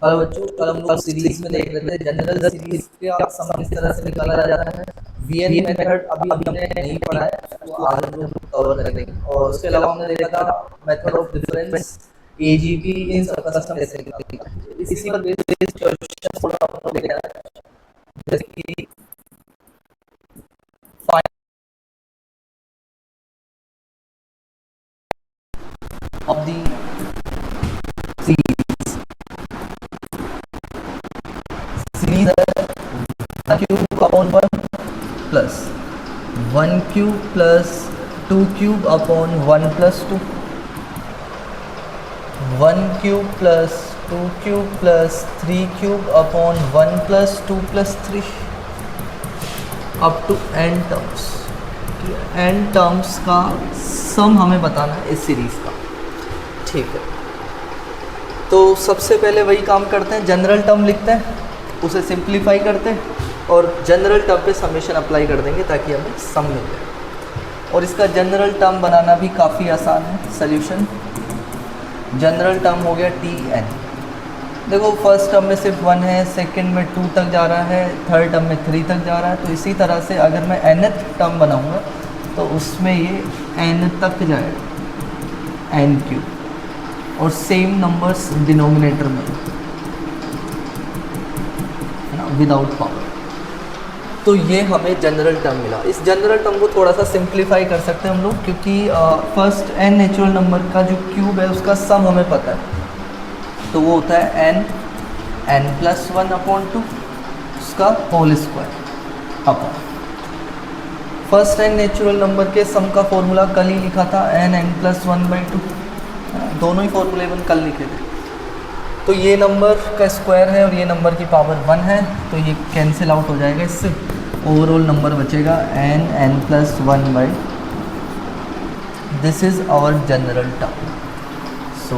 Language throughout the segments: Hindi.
हेलो बच्चों, कल हम लोग सीरीज में देख रहे थे जनरल सीरीज का सम किस तरह से निकाला जाता है। वीएन मेथड अभी हमने नहीं पढ़ा है, उसको आज हम लोग कवर करेंगे। और उसके अलावा हमने देखा था मेथड ऑफ डिफरेंस, एजीपी, इन सब का सम कैसे निकालते हैं। इसी पर बेस्ड क्वेश्चन थोड़ा हम लोग लेके आए हैं। जैसे कि फाइंड ऑफ द सीरीज है cube upon 1 plus 1 cube plus 2 cube upon 1 plus 2, 1 cube plus 2 cube plus 3 cube upon 1 plus 2 plus 3 up to n terms. n terms का सम हमें बताना है इस सीरीज का। ठीक है, तो सबसे पहले वही काम करते हैं, जनरल टर्म लिखते हैं, उसे सिंप्लीफाई करते हैं और जनरल टर्म पे समेशन अप्लाई कर देंगे ताकि हमें सम मिल जाए। और इसका जनरल टर्म बनाना भी काफ़ी आसान है। सॉल्यूशन जनरल टर्म हो गया टी एन। देखो फर्स्ट टर्म में सिर्फ 1 है, सेकंड में 2 तक जा रहा है, थर्ड टर्म में 3 तक जा रहा है। तो इसी तरह से अगर मैं nth टर्म बनाऊंगा तो उसमें ये n तक जाएगा, n क्यूब, और सेम नंबर्स डिनोमिनेटर में है ना, विदाउट पावर। तो ये हमें जनरल टर्म मिला। इस जनरल टर्म को थोड़ा सा सिंप्लीफाई कर सकते हैं हम लोग, क्योंकि फर्स्ट n नेचुरल नंबर का जो क्यूब है उसका सम हमें पता है, तो वो होता है n प्लस 1 अपॉन 2, उसका whole square upon first n natural number के सम का फॉर्मूला कल ही लिखा था, n प्लस 1/2। दोनों ही फॉर्मूले अपन कल लिखे थे। तो ये नंबर का स्क्वायर है और ये नंबर की पावर 1 है, तो ये कैंसिल आउट हो जाएगा। इससे ओवरऑल नंबर बचेगा n plus 1/, this is our general term. So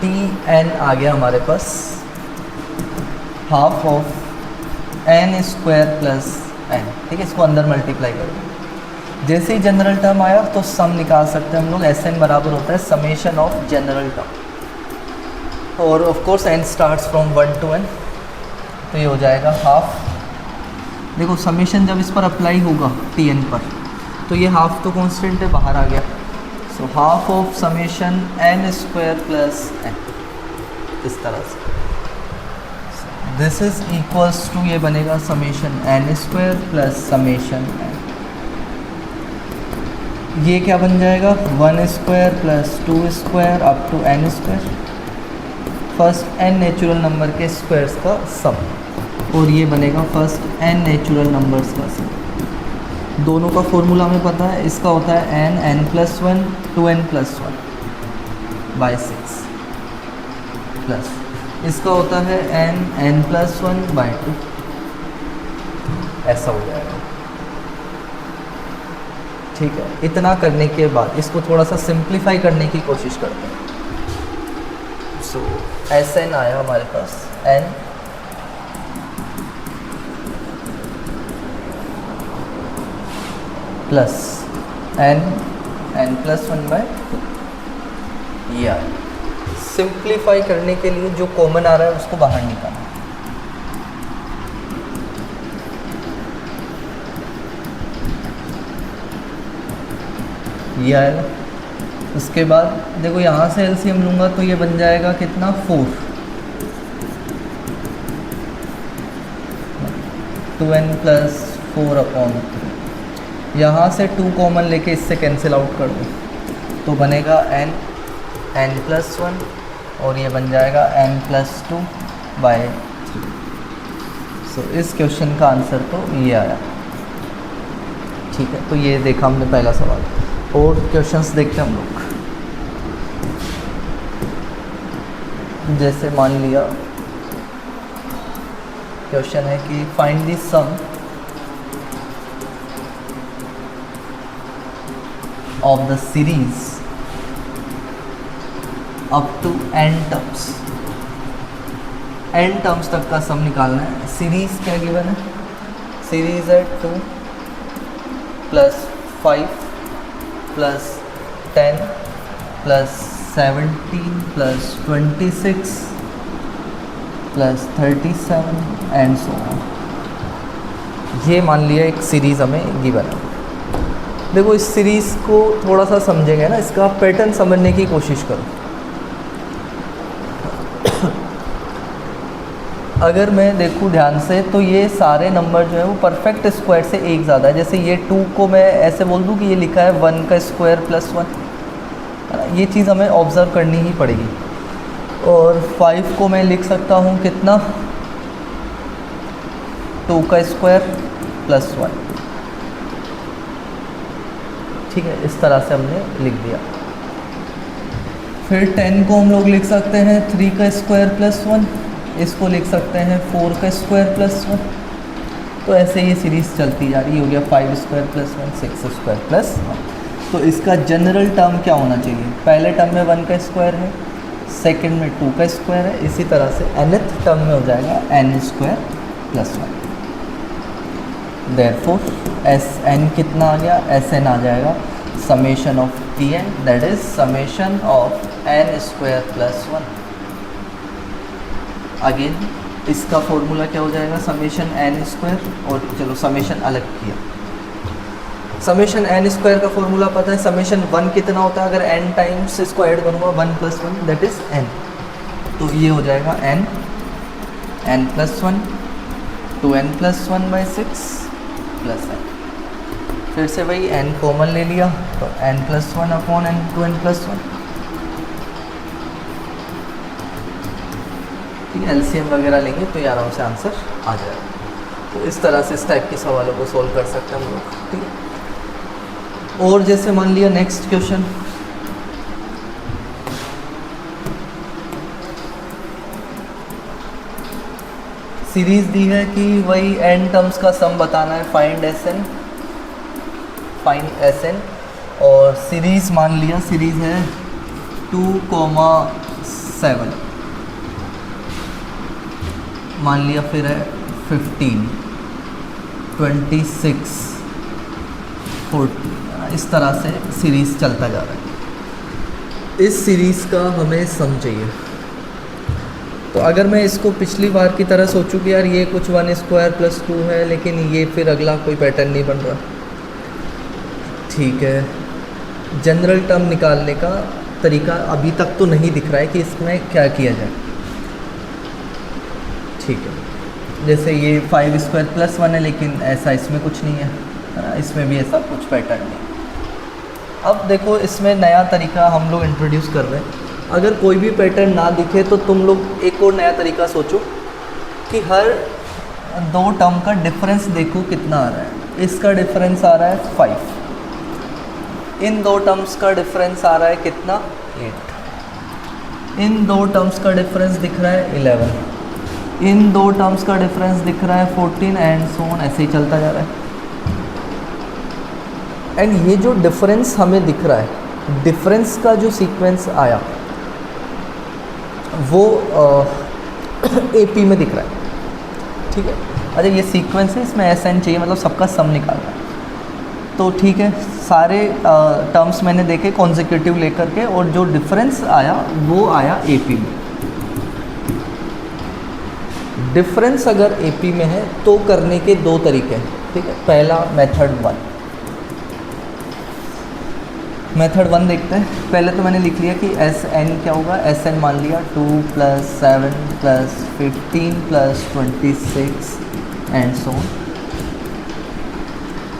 t n आ गया हमारे पास, half of n square plus n। ठीक है, इसको अंदर मल्टीप्लाई कर दें। जैसे ही जनरल टर्म आया तो सम निकाल सकते हैं हम लोग। एस एन बराबर होता है समेशन ऑफ जनरल टर्म, और of course n starts from 1 to n, तो ये हो जाएगा हाफ। देखो समेशन जब इस पर अप्लाई होगा टी एन पर, तो ये हाफ तो कांस्टेंट है, बाहर आ गया। So half of summation n square plus n, इस तरह से दिस इज इक्वल्स टू, ये बनेगा summation n square plus summation n। ये क्या बन जाएगा, 1 square plus 2 square up to n square, first n natural number के स्क्वायर्स का सम, और ये बनेगा फर्स्ट n नेचुरल नंबर्स का सम। दोनों का फॉर्मूला हमें पता है, इसका होता है n plus 1 2n plus 1 by 6, plus इसका होता है n प्लस 1 बाई 2, ऐसा हो जाएगा। ठीक है, इतना करने के बाद इसको थोड़ा सा सिंप्लीफाई करने की कोशिश करते हैं। सो एस एन आया हमारे पास, n प्लस n प्लस 1/2, ये आया। सिंप्लीफाई करने के लिए जो कॉमन आ रहा है उसको बाहर निकालना। ये आएगा। उसके बाद देखो यहाँ से एलसीएम लूँगा तो ये बन जाएगा कितना, 4, 2n प्लस 4 अपॉन 3। यहाँ से 2 कॉमन लेके इससे कैंसिल आउट कर दो तो बनेगा n प्लस 1, और ये बन जाएगा n प्लस 2 बाय 3। सो इस क्वेश्चन का आंसर तो ये आया। ठीक है, तो ये देखा हमने पहला सवाल। और क्वेश्चंस देखते हैं हम लोग। जैसे मान लिया क्वेश्चन है कि find the sum of the series up to n terms. n terms तक का सम निकालना है। सीरीज क्या गिवन है, सीरीज है 2 plus 5 plus 10 plus 17 plus 26 plus 37 and so on. ये मान लिया एक सीरीज़ हमें गिवन है। देखो इस सीरीज़ को थोड़ा सा समझेंगे ना, इसका पैटर्न समझने की कोशिश करो। अगर मैं देखूँ ध्यान से तो ये सारे नंबर जो है वो परफेक्ट स्क्वायर से एक ज़्यादा है। जैसे ये 2 को मैं ऐसे बोल दूँ कि ये लिखा है 1 का स्क्वायर प्लस 1, है ना, ये चीज़ हमें ऑब्ज़र्व करनी ही पड़ेगी। और 5 को मैं लिख सकता हूँ कितना, 2 का स्क्वायर प्लस 1, ठीक है, इस तरह से हमने लिख दिया। फिर 10 को हम लोग लिख सकते हैं 3 का स्क्वायर प्लस 1, इसको लिख सकते हैं 4 का स्क्वायर प्लस 1। तो ऐसे ये सीरीज़ चलती जा रही, हो गया 5 स्क्वायर प्लस 1, 6 स्क्वायर प्लस 1। तो इसका जनरल टर्म क्या होना चाहिए, पहले टर्म में 1 का स्क्वायर है, सेकंड में 2 का स्क्वायर है, इसी तरह से nth टर्म में हो जाएगा n square plus 1। Therefore Sn कितना आ गया, Sn आ जाएगा summation of Tn, that is summation of n square plus 1। Again इसका फॉर्मूला क्या हो जाएगा, समेशन n स्क्वायर, और चलो समेशन अलग किया। समेशन n स्क्वायर का फॉर्मूला पता है, समेशन 1 कितना होता है, अगर n टाइम्स स्क्वायर करूँगा 1 प्लस 1 दैट इज़ n। तो ये हो जाएगा n plus 1 2n plus 1 by 6 plus n। फिर से वही n कॉमन ले लिया तो n plus 1 upon n 2n plus 1, ठीक है। एलसीएम वगैरह लेंगे तो ये आराम से आंसर आ जाएगा। तो इस तरह से इस टाइप के सवालों को सॉल्व कर सकते हैं हम लोग, ठीक है। और जैसे मान लिया नेक्स्ट क्वेश्चन, सीरीज दी है कि वही n टर्म्स का सम बताना है, फाइंड Sn, और सीरीज मान लिया, सीरीज है 2,7 मान लिया, फिर है 15 26 40, इस तरह से सीरीज़ चलता जा रहा है। इस सीरीज़ का हमें सम चाहिए। तो अगर मैं इसको पिछली बार की तरह सोचूं कि यार ये कुछ 1 स्क्वायर प्लस 2 है, लेकिन ये फिर अगला कोई पैटर्न नहीं बन रहा, ठीक है। जनरल टर्म निकालने का तरीका अभी तक तो नहीं दिख रहा है कि इसमें क्या किया जाए, ठीक है। जैसे ये 5 स्क्वायर प्लस 1 है, लेकिन ऐसा इसमें कुछ नहीं है ना, इसमें भी ऐसा कुछ पैटर्न नहीं। अब देखो इसमें नया तरीका हम लोग इंट्रोड्यूस कर रहे हैं। अगर कोई भी पैटर्न ना दिखे तो तुम लोग एक और नया तरीका सोचो कि हर 2 टर्म का डिफरेंस देखो कितना आ रहा है। इसका डिफरेंस आ रहा है 5, इन 2 टर्म्स का डिफरेंस आ रहा है कितना, 8, इन 2 टर्म्स का डिफरेंस दिख रहा है 11, इन 2 टर्म्स का डिफरेंस दिख रहा है 14 एंड सो ऑन, ऐसे ही चलता जा रहा है। एंड ये जो डिफरेंस हमें दिख रहा है, डिफरेंस का जो सीक्वेंस आया वो AP में दिख रहा है, ठीक है। अच्छा ये सीक्वेंस है, इसमें Sn चाहिए, मतलब सबका सम निकालना है। तो ठीक है, सारे टर्म्स मैंने देखे कॉन्जिक्यूटिव लेकर के, और जो डिफरेंस आया वो आया AP में। डिफरेंस अगर AP में है तो करने के 2 तरीके हैं, ठीक है। पहला मेथड 1, मेथड 1 देखते हैं। पहले तो मैंने लिख लिया कि Sn क्या होगा, Sn मान लिया 2 + 7 + 15 + 26 एंड सो ऑन।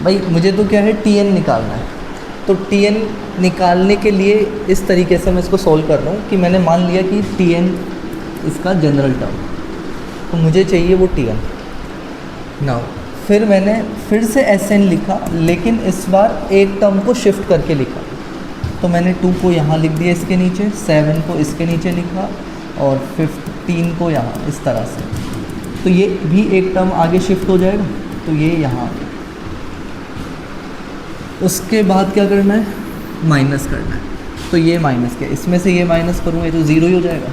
भाई मुझे तो क्या है, Tn निकालना है। तो Tn निकालने के लिए इस तरीके से मैं इसको सॉल्व कर रहा हूँ कि मैंने मान लिया कि Tn इसका जनरल टर्म, तो मुझे चाहिए वो Tn। नाउ फिर मैंने फिर से Sn लिखा, लेकिन इस बार एक टर्म को शिफ्ट करके लिखा। तो मैंने 2 को यहाँ लिख दिया इसके नीचे, 7 को इसके नीचे लिखा, और 15 को यहाँ, इस तरह से। तो ये भी एक टर्म आगे शिफ्ट हो जाएगा, तो ये यहाँ आ गया। उसके बाद क्या करना है, माइनस करना है। तो ये माइनस क्या, इसमें से ये माइनस करूँगा तो 0 ही हो जाएगा।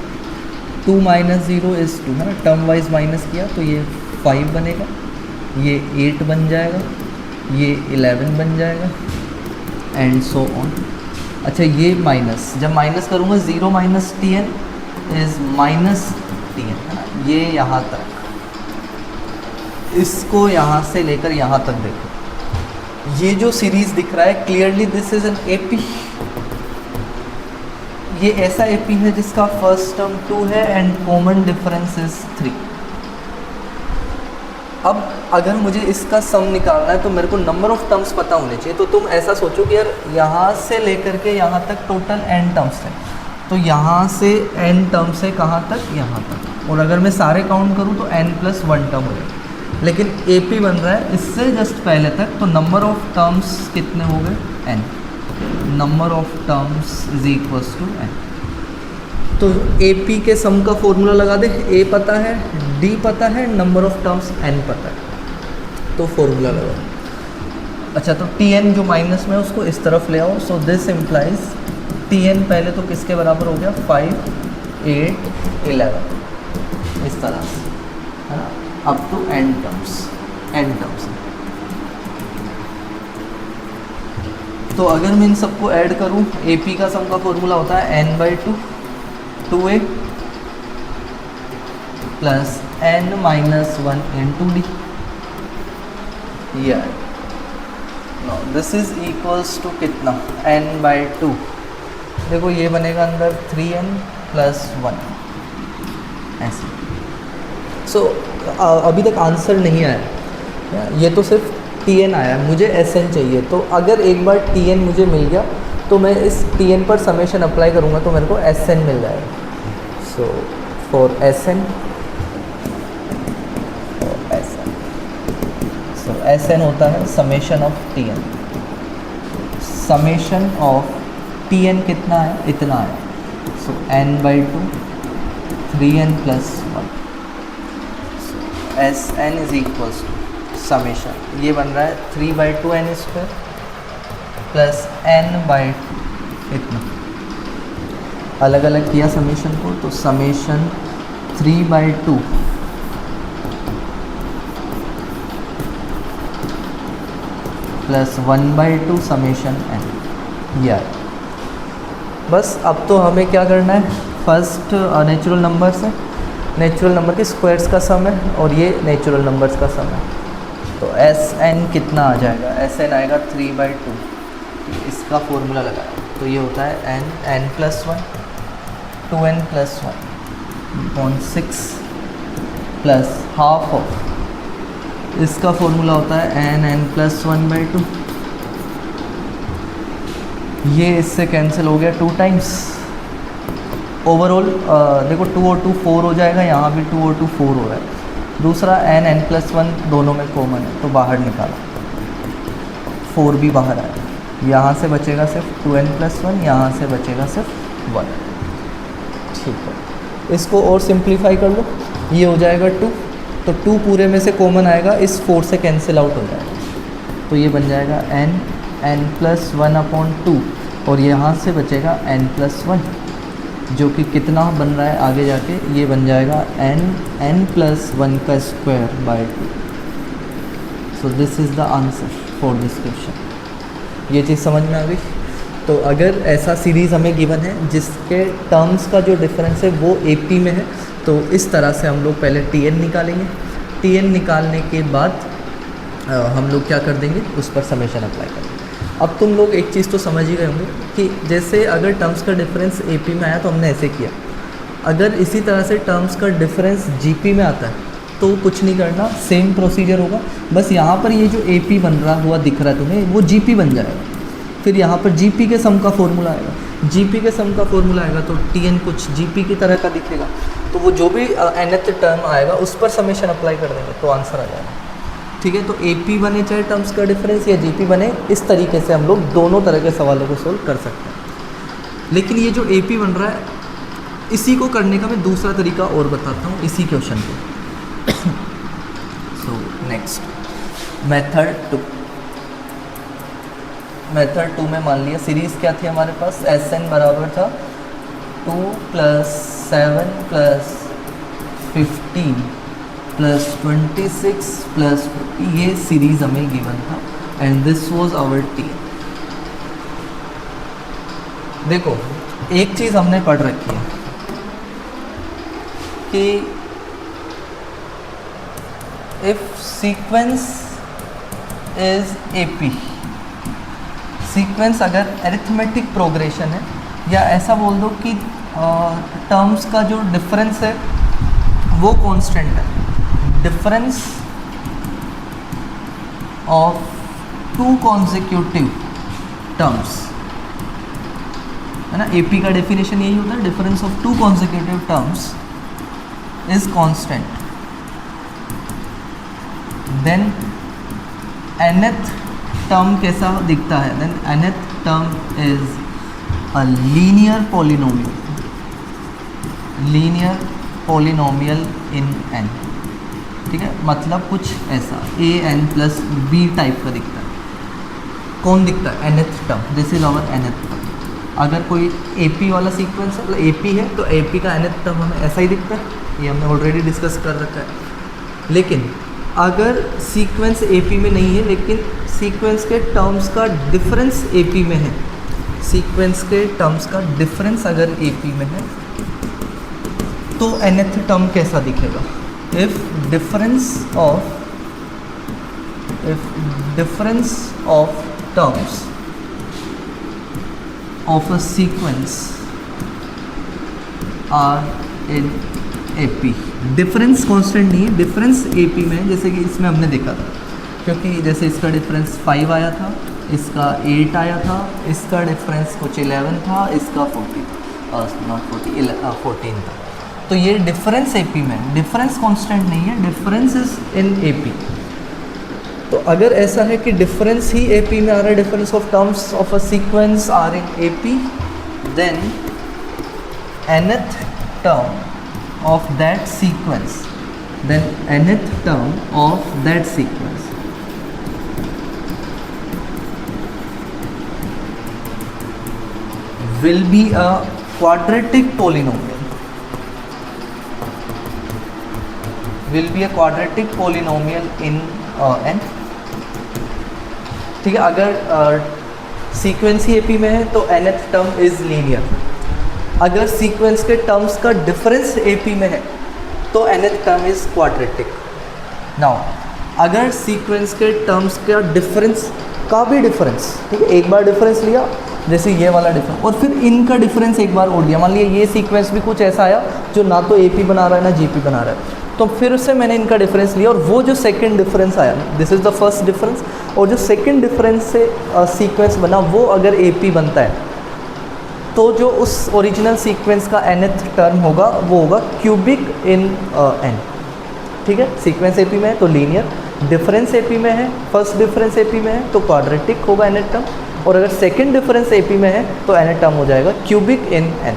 2 - 0 = 2, है ना, टर्म वाइज माइनस किया तो ये 5 बनेगा, ये 8 बन जाएगा, ये 11 बन जाएगा एंड सो ऑन। अच्छा ये माइनस, जब माइनस करूँगा 0 - Tn = टी एन, है ना, ये यहाँ तक, इसको यहाँ से लेकर यहाँ तक देखो, ये जो सीरीज दिख रहा है clearly this is an AP. ये ऐसा एपी है जिसका फर्स्ट टर्म 2 है एंड कॉमन डिफरेंस इज 3। अब अगर मुझे इसका सम निकालना है तो मेरे को नंबर ऑफ टर्म्स पता होने चाहिए। तो तुम ऐसा सोचो कि यार यहाँ से लेकर के यहाँ तक टोटल n टर्म्स है, तो यहाँ से n टर्म्स है कहाँ तक, यहाँ तक, और अगर मैं सारे काउंट करूँ तो n+1 टर्म हो जाए। लेकिन AP बन रहा है इससे जस्ट पहले तक, तो नंबर ऑफ टर्म्स कितने हो गए, n, number of terms is equals to n। तो AP के सम का फॉर्मूला लगा दे, A पता है, D पता है, नंबर ऑफ टर्म्स n पता है, तो फॉर्मूला लगा। अच्छा, तो Tn जो माइनस में है उसको इस तरफ ले आओ। सो दिस इम्प्लाइज Tn पहले तो किसके बराबर हो गया, 5, 8, 11, इस तरह से, है ना, अप टू n टर्म्स। तो अगर मैं इन सबको ऐड करूं, AP का सम का फॉर्मूला होता है n/2 2a plus n-1 into d। ये दिस इज इक्वल्स टू कितना, n/2, देखो ये बनेगा अंदर 3n + 1 ऐसे। सो अभी तक आंसर नहीं आया, ये तो सिर्फ Tn आया, मुझे Sn चाहिए। तो अगर एक बार Tn मुझे मिल गया तो मैं इस Tn पर समेशन अप्लाई करूँगा तो मेरे को Sn मिल जाएगा। So for Sn, so Sn होता है summation of Tn, summation of Tn कितना है, इतना है। So n/2 3n + 1, Sn is equals to summation, ये बन रहा है 3/2n² प्लस n/2 इतना। अलग अलग किया समेशन को, तो समेशन 3/2 प्लस 1/2 समेशन n, ये बस। अब तो हमें क्या करना है, फर्स्ट नेचुरल नंबर्स है, नेचुरल नंबर के स्क्वायर्स का सम है, और ये नेचुरल नंबर्स का सम है। तो Sn कितना आ जाएगा, Sn आएगा 3/2, इसका फॉर्मूला लगाया तो ये होता है n+1 2n + 1 6 plus half of, इसका फॉर्मूला होता है n+1/2। ये इससे कैंसिल हो गया 2 टाइम्स। ओवरऑल देखो 2 और 2 4 हो जाएगा, यहाँ भी 2 और 2 4 हो रहा है। दूसरा n+1 दोनों में कॉमन है तो बाहर निकाला, 4 भी बाहर आया, यहाँ से बचेगा सिर्फ 2n+1, यहाँ से बचेगा सिर्फ 1। ठीक है, इसको और सिंप्लीफाई कर लो, ये हो जाएगा 2, तो 2 पूरे में से कॉमन आएगा, इस 4 से कैंसिल आउट हो जाएगा, तो ये बन जाएगा n+1/2, और यहाँ से बचेगा n+1, जो कि कितना बन रहा है आगे जाके, ये बन जाएगा n+1² 2। So this is the answer for this question. ये चीज़ समझ में आ गई। तो अगर ऐसा सीरीज़ हमें गिवन है जिसके टर्म्स का जो डिफरेंस है वो AP में है, तो इस तरह से हम लोग पहले Tn निकालेंगे। Tn निकालने के बाद हम लोग क्या कर देंगे, उस पर समेशन अप्लाई करेंगे। अब तुम लोग एक चीज़ तो समझ ही गए होंगे कि जैसे अगर टर्म्स का डिफरेंस AP में आया तो हमने ऐसे किया, अगर इसी तरह से टर्म्स का डिफरेंस GP में आता है तो कुछ नहीं करना, सेम प्रोसीजर होगा। बस यहाँ पर ये जो AP बन रहा हुआ दिख रहा है तुम्हें, वो GP बन जाएगा। फिर यहाँ पर GP के सम का फॉर्मूला आएगा, GP के सम का फॉर्मूला आएगा तो Tn कुछ GP की तरह का दिखेगा, तो वो जो भी nth टर्म आएगा उस पर समेशन अप्लाई कर देंगे तो आंसर आ जाएगा। ठीक है, तो AP बने चाहे टर्म्स का डिफरेंस या GP बने, इस तरीके से हम लोग दोनों तरह के सवालों को सोल्व कर सकते हैं। लेकिन ये जो AP बन रहा है, इसी को करने का मैं दूसरा तरीका और बताता हूँ इसी क्वेश्चन को। सो नेक्स्ट मेथड 2 में मान लिया सीरीज़ क्या थी हमारे पास, Sn बराबर था 2 + 7 + 15 + 26 + 40, ये सीरीज़ हमें गिवन था and this was our T। देखो एक चीज़ हमने पढ़ रखी है कि if sequence is AP, sequence अगर अरिथमेटिक प्रोग्रेशन है, या ऐसा बोल दो कि टर्म्स का जो डिफरेंस है वो कांस्टेंट है, difference of two consecutive terms, है ना, AP का डेफिनेशन यही होता है, difference of two consecutive terms is constant, then nth term कैसा दिखता है, then nth term is a linear polynomial in n, ठीक है, मतलब कुछ ऐसा an प्लस b टाइप का दिखता है। कौन दिखता है? nth term, this is our nth term. अगर कोई AP वाला सीक्वेंस है, मतलब AP है, तो AP का nth टर्म हमें ऐसा ही दिखता है, ये हमने ऑलरेडी डिस्कस कर रखा है। लेकिन अगर सीक्वेंस AP में नहीं है, लेकिन सीक्वेंस के टर्म्स का डिफरेंस AP में है, सीक्वेंस के टर्म्स का डिफरेंस अगर AP में है, तो nth टर्म कैसा दिखेगा? If difference of terms of a sequence are in AP, difference constant नहीं है, डिफरेंस AP में है, जैसे कि इसमें हमने देखा था, क्योंकि जैसे इसका डिफरेंस 5 आया था, इसका 8 आया था, इसका डिफरेंस कुछ 11 था, इसका 14 था, तो ये डिफरेंस AP में है, डिफरेंस कांस्टेंट नहीं है, डिफरेंस इज इन AP। तो अगर ऐसा है कि डिफरेंस ही AP में आ रहा है, difference of terms of a sequence are in AP, then nth term of that sequence, then nth term of that sequence will be a quadratic polynomial, in n, ठीक है। अगर सीक्वेंस ही AP में है तो nth टर्म इज लीनियर, अगर सीक्वेंस के टर्म्स का डिफरेंस AP में है तो nth term is quadratic. Now अगर सीक्वेंस के टर्म्स का डिफरेंस का भी डिफरेंस, ठीक है, एक बार डिफरेंस लिया, जैसे ये वाला डिफरेंस, और फिर इनका डिफरेंस एक बार और लिया, मान लिया ये सीक्वेंस भी कुछ ऐसा आया जो ना तो AP बना रहा है ना GP बना रहा है, तो फिर उससे मैंने इनका डिफरेंस लिया, और वो जो सेकंड डिफरेंस आया, this is the first difference, और जो सेकंड डिफरेंस से सीक्वेंस बना वो अगर AP बनता है, तो जो उस ओरिजिनल सीक्वेंस का nth टर्म होगा वो होगा क्यूबिक इन n, ठीक है। सीक्वेंस AP में है तो लीनियर, डिफरेंस AP में है, फर्स्ट डिफरेंस AP में है तो क्वाड्रेटिक होगा nth टर्म, और अगर सेकंड डिफरेंस AP में है तो nth टर्म हो जाएगा क्यूबिक इन n,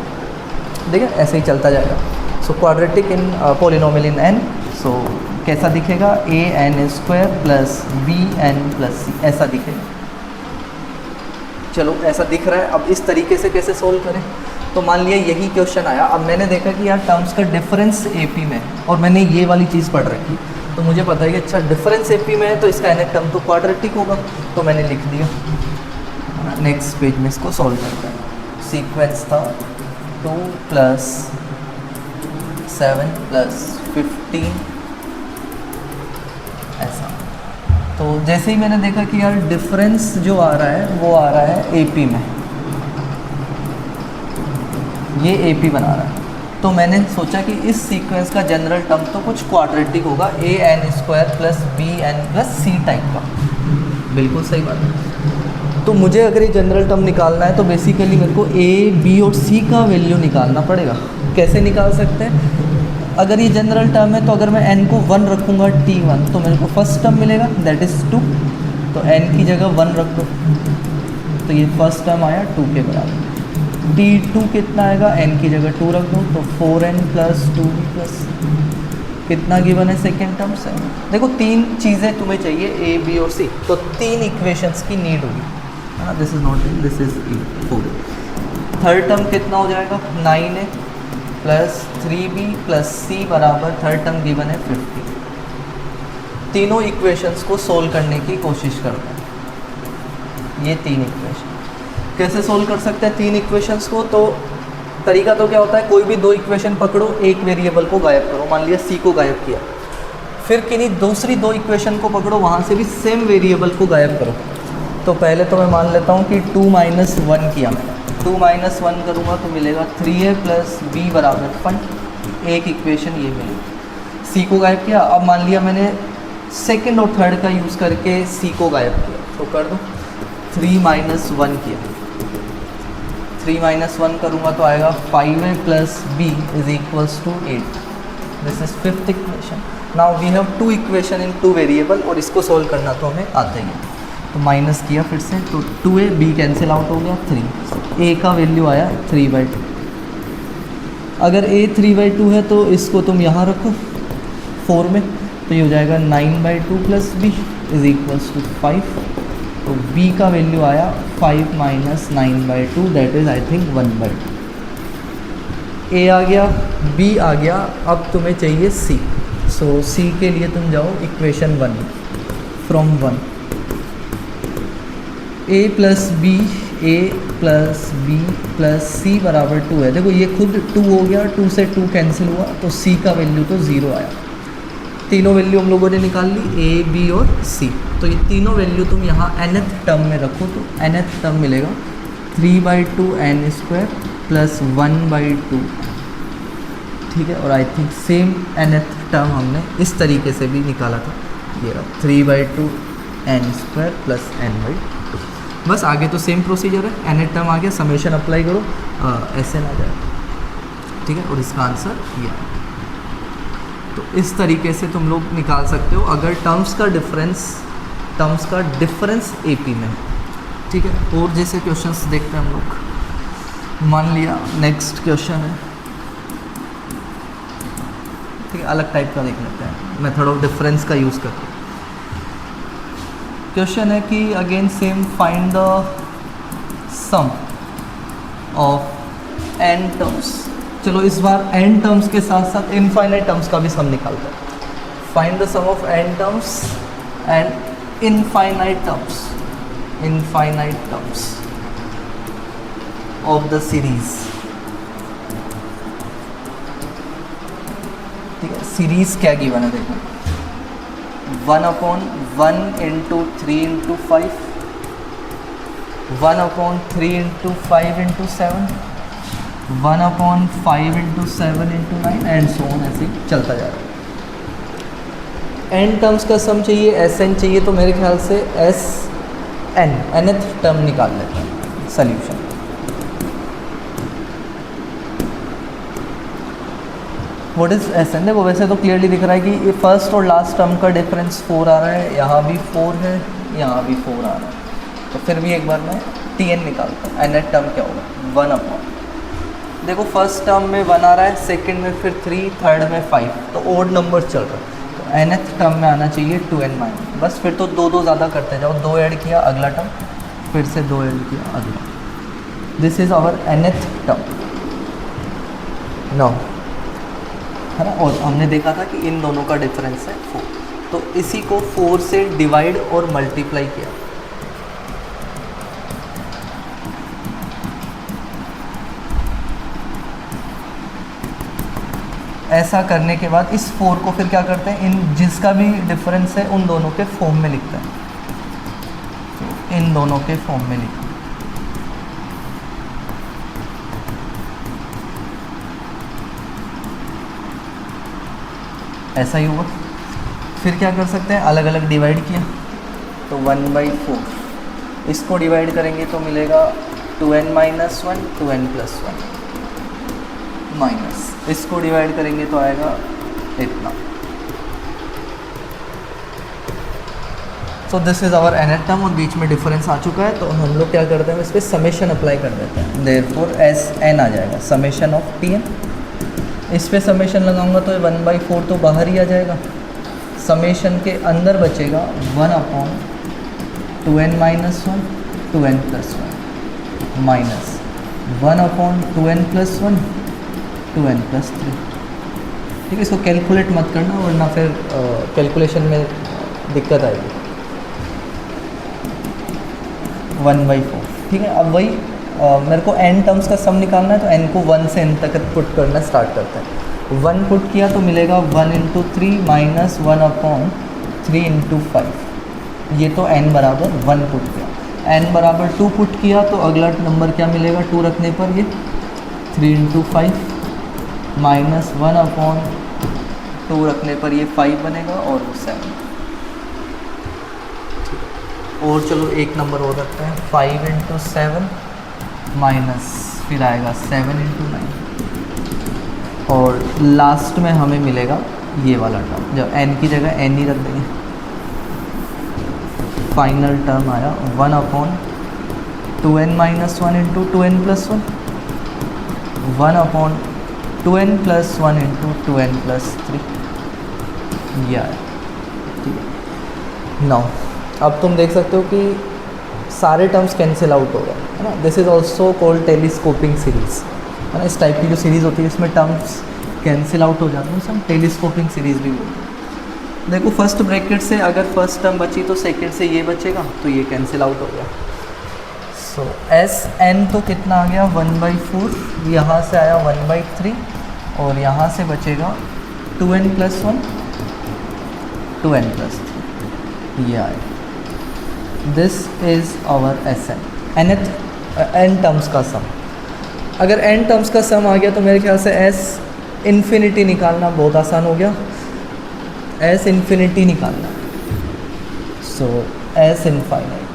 ठीक है, ऐसे ही चलता जाएगा। So quadratic in polynomial in n, सो कैसा दिखेगा? an² plus bn plus c, ऐसा दिखेगा। चलो ऐसा दिख रहा है, अब इस तरीके से कैसे सोल्व करें? तो मान लिया यही क्वेश्चन आया, अब मैंने देखा कि यार टर्म्स का डिफरेंस AP में है, और मैंने ये वाली चीज़ पढ़ रखी, तो मुझे पता है कि अच्छा डिफरेंस AP में है तो इसका nth टर्म तो क्वाड्रेटिक होगा, तो मैंने लिख दिया। नेक्स्ट पेज में इसको सॉल्व करते हैं। सीक्वेंस था 2 + 7 + 15, ऐसा। तो जैसे ही मैंने देखा कि यार डिफरेंस जो आ रहा है वो आ रहा है AP में, ये AP बना रहा है, तो मैंने सोचा कि इस सीक्वेंस का जनरल टर्म तो कुछ क्वाड्रेटिक होगा, an² plus bn plus c type का। बिल्कुल सही बात है। तो मुझे अगर ये जनरल टर्म निकालना है तो बेसिकली मेरे को A, B और C का वैल्यू निकालना पड़ेगा। कैसे निकाल सकते हैं? अगर ये जनरल टर्म है तो अगर मैं n को 1 रखूँगा t1, तो मेरे को फर्स्ट टर्म मिलेगा दैट इज़ 2, तो n की जगह 1 रख दो, तो ये फर्स्ट टर्म आया 2 के बराबर। t2 कितना आएगा? n की जगह 2 रख दो, तो 4n प्लस 2b प्लस कितना गिवन है सेकेंड टर्म से? देखो 3 चीज़ें तुम्हें चाहिए A, B और C, तो 3 इक्वेशंस की नीड होगी, है ना। This is not in, this is 4। Third term कितना हो जाएगा? 9a plus 3b plus c बराबर थर्ड टर्म गिवन है 50। तीनों इक्वेशंस को सोल्व करने की कोशिश करते हैं। ये 3 इक्वेशन कैसे सोल्व कर सकते हैं 3 इक्वेशंस को? तो तरीका तो क्या होता है, कोई भी दो इक्वेशन पकड़ो, एक वेरिएबल को गायब करो, मान लिया सी को गायब किया, फिर किन्हीं दूसरी दो इक्वेशन को पकड़ो, वहाँ से भी सेम वेरिएबल को गायब करो। तो पहले तो मैं मान लेता हूँ कि 2 - 1 किया मैंने, 2 - 1 करूँगा तो मिलेगा 3a + b बराबर 1, एक इक्वेशन ये मिलेगी। सी को गायब किया, अब मान लिया मैंने सेकंड और थर्ड का यूज़ करके सी को गायब किया, तो कर दो 3 - 1 किया, 3 - 1 करूँगा तो आएगा 5a + b = 8। This is fifth equation. Now we have two equation in two variable, और इसको सोल्व करना तो हमें आता ही है। तो माइनस किया फिर से, तो 2a b कैंसिल आउट हो गया, 3 a का वैल्यू आया 3/2। अगर a 3/2 है तो इसको तुम यहाँ रखो 4 में, तो ये हो जाएगा 9/2 + b = 5। तो b का वैल्यू आया 5 - 9/2, that is I think 1/2। a आ गया, b आ गया, अब तुम्हें चाहिए c। सो c के लिए तुम जाओ equation 1 from 1, a + b + c बराबर 2 है। देखो ये खुद 2 हो गया, 2 से 2 कैंसिल हुआ, तो c का वैल्यू तो 0 आया। तीनों वैल्यू हम लोगों ने निकाल ली, a, b और c। तो ये तीनों वैल्यू तुम यहाँ nth टर्म में रखो, तो nth टर्म मिलेगा 3/2 n² + 1/2, ठीक है। और I think same nth term हमने इस तरीके से भी निकाला था, ये रहा 3/2 n² + n/2। बस आगे तो सेम प्रोसीजर है, nth टर्म आ गया, समेशन अप्लाई करो, SN आ जाएगा, ठीक है। और इसका आंसर ये है। तो इस तरीके से तुम लोग निकाल सकते हो अगर टर्म्स का डिफरेंस AP में है, ठीक है। और जैसे क्वेश्चंस देखते हैं हम लोग, मान लिया नेक्स्ट क्वेश्चन है, ठीक है, अलग टाइप का देख लेते हैं, मेथड ऑफ डिफरेंस का यूज़ करके। क्वेश्चन है कि again same, find the sum of n terms. चलो इस बार n टर्म्स के साथ साथ इनफाइनाइट टर्म्स का भी सम निकालते हैं। Find the sum of n terms and infinite terms of the series, ठीक है। सीरीज क्या गिवन है देखो, 1/1 × 3 × 5, 1/3 × 5 × 7, 1/5 × 7 × 9 एंड सो ऑन, ऐसे ही चलता जा रहा है। n टर्म्स का सम चाहिए, Sn चाहिए, तो मेरे ख्याल से nth टर्म निकाल लेते हैं सॉल्यूशन। What is Sn? देखो वैसे तो क्लियरली दिख रहा है कि ये फर्स्ट और लास्ट टर्म का डिफरेंस 4 आ रहा है, यहाँ भी 4 है, यहाँ भी 4 आ रहा है। तो फिर भी एक बार मैं Tn निकालता हूँ। nth टर्म क्या होगा, 1/, देखो फर्स्ट टर्म में 1 आ रहा है, सेकंड में फिर 3, थर्ड में 5, तो ओड नंबर चल रहा है। तो nth टर्म में आना चाहिए 2n-, बस फिर तो 2 ज़्यादा करते जाओ, 2 ऐड किया अगला टर्म, फिर से 2 ऐड किया अगला। This is our nth term now, है ना। और हमने देखा था कि इन दोनों का डिफरेंस है 4, तो इसी को 4 से डिवाइड और मल्टीप्लाई किया। ऐसा करने के बाद इस 4 को फिर क्या करते हैं, इन जिसका भी डिफरेंस है उन दोनों के फॉर्म में लिखते हैं, तो इन दोनों के फॉर्म में लिखते हैं। ऐसा ही हुआ। फिर क्या कर सकते हैं, अलग अलग डिवाइड किया, तो 1/4, इसको डिवाइड करेंगे तो मिलेगा 2n - 1 2n + 1 माइनस, इसको डिवाइड करेंगे तो आएगा इतना। So this is our nth term, और बीच में डिफरेंस आ चुका है, तो हम लोग क्या करते हैं, इस पर समेशन अप्लाई कर देते हैं। देयरफॉर Sn आ जाएगा, समेशन ऑफ Tn। इस पे समेशन लगाऊंगा तो 1/4 तो बाहर ही आ जाएगा, समेशन के अंदर बचेगा 1/2n - 1 2n + 1 minus 1/2n + 1 2n + 3, ठीक है। इसको कैलकुलेट मत करना वरना फिर कैलकुलेशन में दिक्कत आएगी। 1/4, ठीक है। अब वही मेरे को n टर्म्स का सम निकालना है, तो n को 1 से n तक पुट करना स्टार्ट करते हैं। 1 पुट किया तो मिलेगा 1 इंटू 3 माइनस 1/3 इंटू 5। ये तो n बराबर 1 पुट किया। n बराबर 2 पुट किया तो अगला नंबर क्या मिलेगा 2 रखने पर, ये 3 इंटू 5 माइनस 1/2 रखने पर ये 5 बनेगा और 7। और चलो एक नंबर और रखते हैं, 5 इंटू 7 माइनस फिर आएगा 7 इंटू 9 और लास्ट में हमें मिलेगा ये वाला टर्म, जब n की जगह n ही रख देंगे। फाइनल टर्म आया 1/2n minus 1 into 2n plus 1, 1/2n plus 1 into 2n plus 3, ये आया। ठीक है, नाउ अब तुम देख सकते हो कि सारे टर्म्स कैंसिल आउट हो गए, है ना। This is also called telescoping series, है ना। इस टाइप की जो सीरीज़ होती है इसमें टर्म्स कैंसिल आउट हो जाते हैं, उसे हम टेलीस्कोपिंग सीरीज़ भी बोलते हैं। देखो फर्स्ट ब्रैकेट से अगर फर्स्ट टर्म बची तो सेकेंड से ये बचेगा, तो ये कैंसिल आउट हो गया। सो एस एन तो कितना आ गया 1/4, यहाँ से आया 1/3 और यहाँ से बचेगा 2n प्लस 1 2n प्लस 3, ये आया। This is our S N, N terms का सम। अगर एन टर्म्स का सम आ गया तो मेरे ख्याल से एस इन्फिनिटी निकालना बहुत आसान हो गया। एस इन्फिनिटी निकालना, सो एस इनफाइनाइट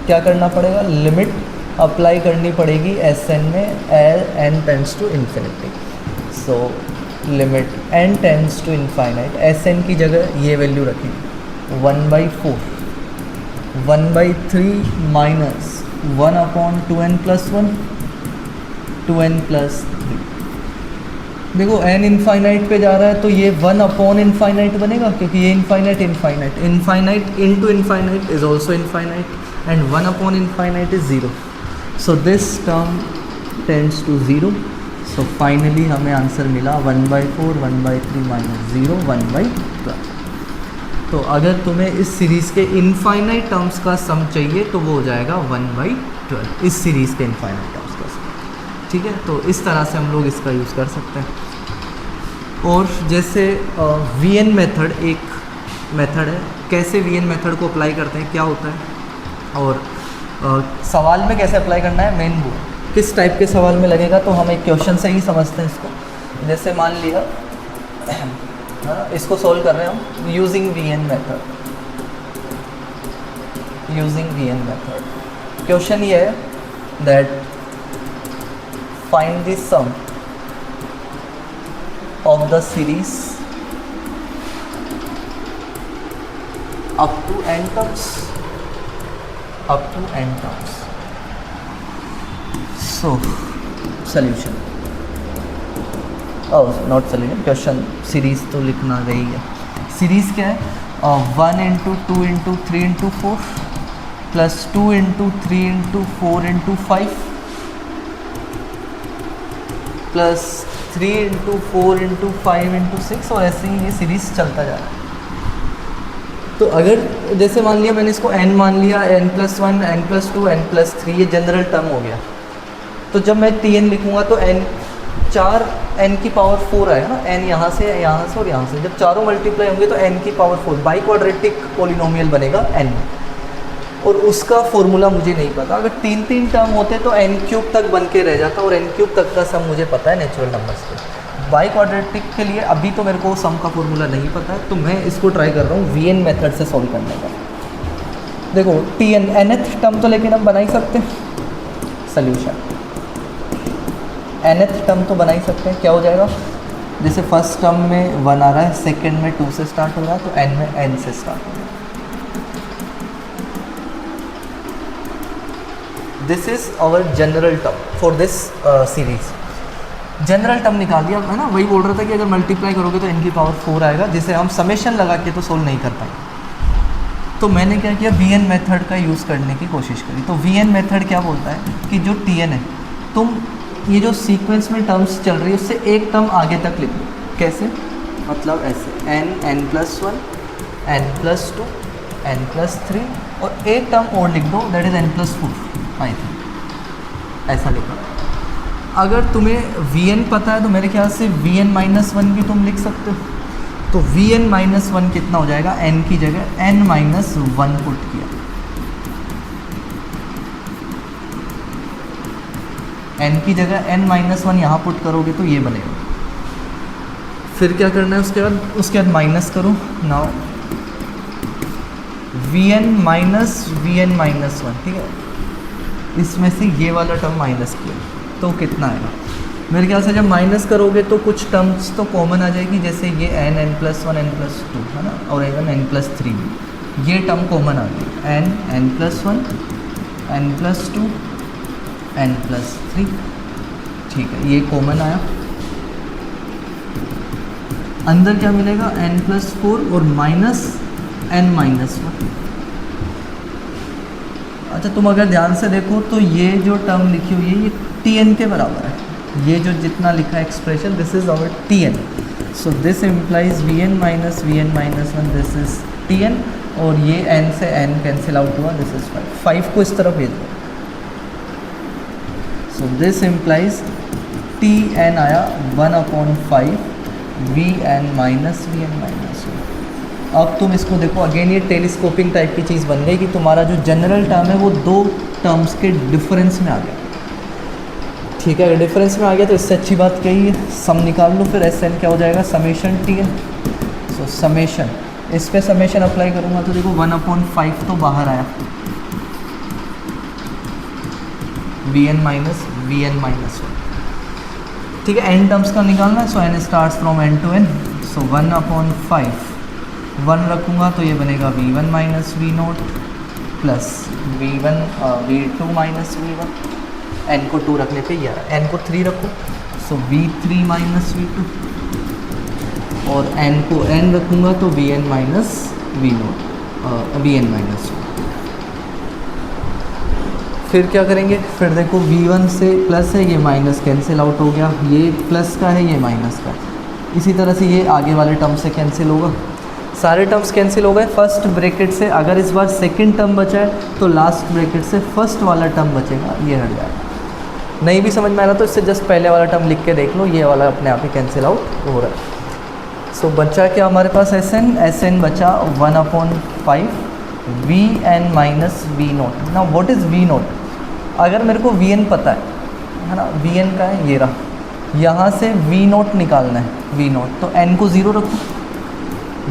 क्या करना पड़ेगा, लिमिट अप्लाई करनी पड़ेगी एस एन में, N tends to infinity. So limit N tends to infinite, S N की जगह ये वैल्यू रखेंगे 1/4, 1/3 minus 1/2n plus 1 2n plus 3। देखो n इनफाइनाइट पे जा रहा है तो ये 1/इनफाइनाइट बनेगा, क्योंकि ये infinite infinite infinite into infinite is also infinite and 1/इनफाइनाइट is 0। So this term tends to 0। So finally हमें आंसर मिला 1/4 1/3 माइनस 0 1/12। तो अगर तुम्हें इस सीरीज़ के इनफाइनाइट टर्म्स का सम चाहिए तो वो हो जाएगा 1/12, इस सीरीज़ के इनफाइनाइट टर्म्स का सम। ठीक है, तो इस तरह से हम लोग इसका यूज़ कर सकते हैं। और जैसे वी एन मेथड एक मेथड है, कैसे वी एन मेथड को अप्लाई करते हैं, क्या होता है और सवाल में कैसे अप्लाई करना है, मेन वो किस टाइप के सवाल में लगेगा, तो हम एक क्वेश्चन से ही समझते हैं इसको। जैसे मान लिया इसको सॉल्व कर रहे हैं हम using V N method, using V N method. Question ये है that find the sum of the series up to n terms, up to n terms. So solution, oh not solution, question series तो लिखना रही है। सीरीज़ क्या है, 1 into 2 into 3 into 4 plus 2 into 3 into 4 into 5 plus 3 into 4 into 5 into 6 और ऐसे ही ये सीरीज़ चलता जा रहा है। तो अगर जैसे मान लिया मैंने इसको n मान लिया, n+1 n+2 n+3 ये जनरल टर्म हो गया, तो जब मैं tn लिखूँगा तो n 4 n की पावर 4 आएगा ना, n यहाँ से और यहाँ से, जब चारों मल्टीप्लाई होंगे तो n की पावर 4 बाई क्वाड्रेटिक पोलिनोमियल बनेगा n, और उसका फॉर्मूला मुझे नहीं पता। अगर 3 टर्म होते तो n³ तक बन के रह जाता, और n³ तक का सम मुझे पता है नेचुरल नंबर्स पे। बाई क्वाड्रेटिक के लिए अभी तो मेरे को सम का फॉर्मूला नहीं पता है, तो मैं इसको ट्राई कर रहा हूँ वीएन मेथड से सॉल्व करने का। देखो tn nth टर्म तो लेकिन हम बना ही सकते हैं, सल्यूशन nth टर्म तो बना ही सकते हैं। क्या हो जाएगा, जैसे फर्स्ट टर्म में 1 आ रहा है, सेकेंड में 2 से स्टार्ट हो रहा है, तो n में n से स्टार्ट हो रहा है। This is our general term for this series. General term निकाल दिया है ना, वही बोल रहा था कि अगर मल्टीप्लाई करोगे तो n की पावर 4 आएगा, जिसे हम समेशन लगा के तो सोल्व नहीं कर पाएंगे। तो मैंने क्या किया, वी एन मेथड का यूज़ करने की कोशिश करी। तो वी एन मेथड क्या बोलता है कि जो टी एन है, तुम ये जो सीक्वेंस में टर्म्स चल रही है उससे एक टर्म आगे तक लिख लो। कैसे, मतलब ऐसे n+1 n+2 n+3 और एक टर्म और लिख दो, that is n+4 I think. ऐसा लिखा। अगर तुम्हें Vn पता है तो मेरे ख्याल से Vn माइनस वन भी तुम लिख सकते हो। तो Vn माइनस वन कितना हो जाएगा, n की जगह n माइनस वन पुट किया, n की जगह n माइनस वन यहाँ पुट करोगे तो ये बनेगा। फिर क्या करना है उसके बाद माइनस करो। नाउ Vn माइनस वन, ठीक है, इसमें से ये वाला टर्म माइनस किया तो कितना आएगा। मेरे ख्याल से जब माइनस करोगे तो कुछ टर्म्स तो कॉमन आ जाएगी, जैसे ये n plus one n plus two है ना, और इवन n प्लस थ्री भी, ये टर्म कॉमन आ गई, n plus one n plus two n plus three, ठीक है, ये कॉमन आया। अंदर क्या मिलेगा, n प्लस फोर और माइनस n माइनस वन। अच्छा, तुम अगर ध्यान से देखो तो ये जो टर्म लिखी हुई है ये Tn के बराबर है। ये जो जितना लिखा है expression, this is our Tn। So this implies Vn minus one, this is Tn, और ये n से n कैंसिल आउट हुआ, दिस इज 5 को इस तरफ भेज दो। सो दिस इम्प्लाइज Tn आया 1/5 Vn माइनस वन। अब तुम इसको देखो, अगेन ये टेलीस्कोपिंग टाइप की चीज़ बन गई कि तुम्हारा जो जनरल टर्म है वो दो टर्म्स के डिफरेंस में आ गया, ठीक है। अगर डिफरेंस में आ गया तो इससे अच्छी बात क्या है, सम निकाल लो, फिर एस एन क्या हो जाएगा, समेशन Tn। सो समेशन, इस पे समेशन अप्लाई करूँगा तो देखो 1/5 तो बाहर आया, Vn माइनस वन, ठीक है। n टर्म्स का निकालना है, so n starts from n to n। So 1/5 1 रखूँगा तो ये बनेगा V1 minus V naught plus V2 minus V1, n को 2 रखने पे ये आ रहा है, n को 3 रखो, सो V3 माइनस V2, और n को n रखूँगा तो Vn minus V naught, Vn minus. फिर क्या करेंगे, फिर देखो V1 से प्लस है, ये माइनस कैंसिल आउट हो गया, ये प्लस का है, ये माइनस का है। इसी तरह से ये आगे वाले टर्म से कैंसिल होगा, सारे टर्म्स कैंसिल हो गए। फर्स्ट ब्रैकेट से अगर इस बार सेकंड टर्म बचा है तो लास्ट ब्रैकेट से फर्स्ट वाला टर्म बचेगा, ये हट जाएगा। नहीं भी समझ में आ रहा तो इससे जस्ट पहले वाला टर्म लिख के देख लो, ये वाला अपने आप ही कैंसिल आउट हो रहा है। सो बचा क्या हमारे पास, एस एन बचा 1/5 Vn माइनस वी नोट। ना व्हाट इज़ वी नोट, अगर मेरे को Vn पता है ना, Vn का है ये रहा, यहाँ से वी नोट निकालना है, वी नोट तो n को 0 रखो,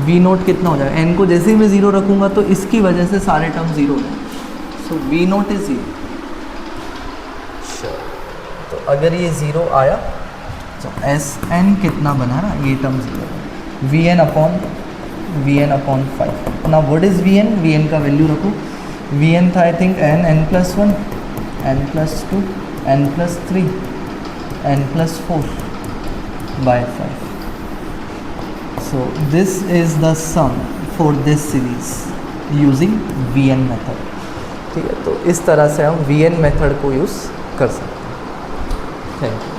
वी नोट कितना हो जाएगा, n को जैसे ही मैं 0 रखूँगा तो इसकी वजह से सारे टर्म 0 हो जाएंगे। So V naught is 0। तो अगर ये 0 आया तो एस एन कितना बना ना, ये टर्म 0, Vn अपॉन 5। ना व्हाट इज़ Vn का वैल्यू रखो, Vn था I think n plus one, n plus two, n plus three, n plus 4/5। So this is the sum for this series using Vn method, ठीक है। तो इस तरह से हम Vn मेथड को यूज़ कर सकते हैं। Thank you.